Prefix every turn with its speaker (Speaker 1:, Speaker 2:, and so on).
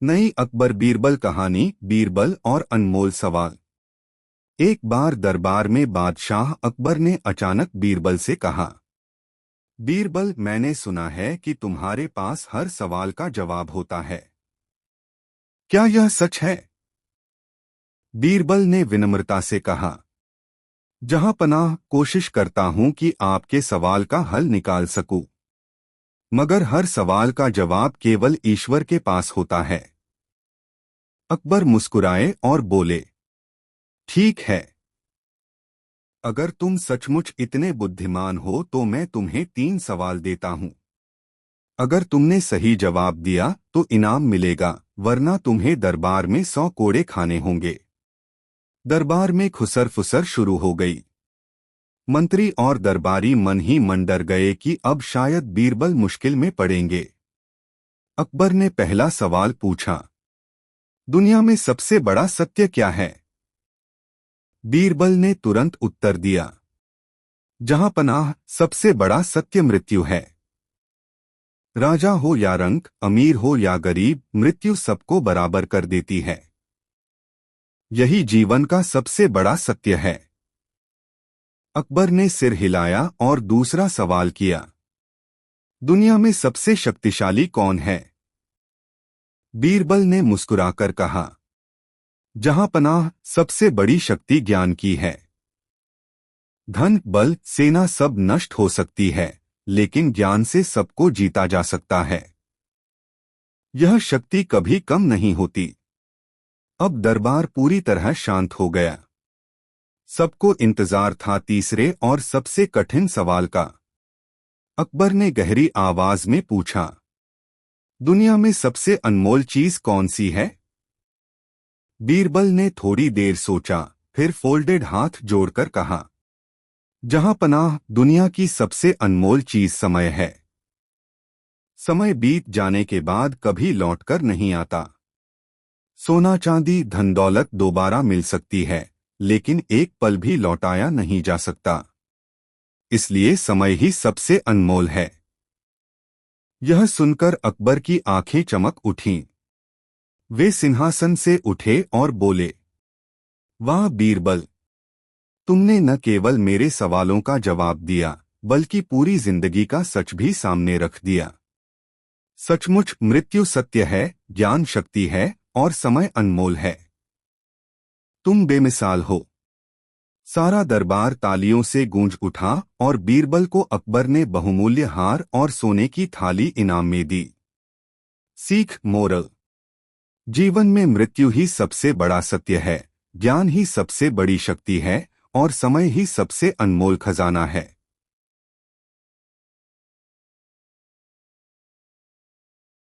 Speaker 1: नई अकबर बीरबल कहानी बीरबल और अनमोल सवाल। एक बार दरबार में बादशाह अकबर ने अचानक बीरबल से कहा, बीरबल, मैंने सुना है कि तुम्हारे पास हर सवाल का जवाब होता है। क्या यह सच है? बीरबल ने विनम्रता से कहा, जहां पनाह, कोशिश करता हूं कि आपके सवाल का हल निकाल सकूं, मगर हर सवाल का जवाब केवल ईश्वर के पास होता है। अकबर मुस्कुराए और बोले, ठीक है, अगर तुम सचमुच इतने बुद्धिमान हो तो मैं तुम्हें 3 सवाल देता हूं। अगर तुमने सही जवाब दिया तो इनाम मिलेगा, वरना तुम्हें दरबार में 100 कोड़े खाने होंगे। दरबार में खुसर फुसर शुरू हो गई। मंत्री और दरबारी मन ही मन डर गए कि अब शायद बीरबल मुश्किल में पड़ेंगे। अकबर ने पहला सवाल पूछा, दुनिया में सबसे बड़ा सत्य क्या है? बीरबल ने तुरंत उत्तर दिया, जहां पनाह, सबसे बड़ा सत्य मृत्यु है। राजा हो या रंक, अमीर हो या गरीब, मृत्यु सबको बराबर कर देती है। यही जीवन का सबसे बड़ा सत्य है। अकबर ने सिर हिलाया और दूसरा सवाल किया, दुनिया में सबसे शक्तिशाली कौन है? बीरबल ने मुस्कुराकर कहा, जहां पनाह, सबसे बड़ी शक्ति ज्ञान की है। धन, बल, सेना सब नष्ट हो सकती है, लेकिन ज्ञान से सबको जीता जा सकता है। यह शक्ति कभी कम नहीं होती। अब दरबार पूरी तरह शांत हो गया। सबको इंतजार था तीसरे और सबसे कठिन सवाल का। अकबर ने गहरी आवाज में पूछा, दुनिया में सबसे अनमोल चीज कौन सी है? बीरबल ने थोड़ी देर सोचा, फिर फोल्डेड हाथ जोड़कर कहा, जहां पनाह, दुनिया की सबसे अनमोल चीज समय है। समय बीत जाने के बाद कभी लौटकर नहीं आता। सोना चांदी धन दौलत दोबारा मिल सकती है, लेकिन एक पल भी लौटाया नहीं जा सकता। इसलिए समय ही सबसे अनमोल है। यह सुनकर अकबर की आंखें चमक उठीं। वे सिंहासन से उठे और बोले, वाह बीरबल, तुमने न केवल मेरे सवालों का जवाब दिया, बल्कि पूरी जिंदगी का सच भी सामने रख दिया। सचमुच मृत्यु सत्य है, ज्ञान शक्ति है और समय अनमोल है। तुम बेमिसाल हो। सारा दरबार तालियों से गूंज उठा और बीरबल को अकबर ने बहुमूल्य हार और सोने की थाली इनाम में दी। सीख, मोरल, जीवन में मृत्यु ही सबसे बड़ा सत्य है, ज्ञान ही सबसे बड़ी शक्ति है और समय ही सबसे अनमोल खजाना है।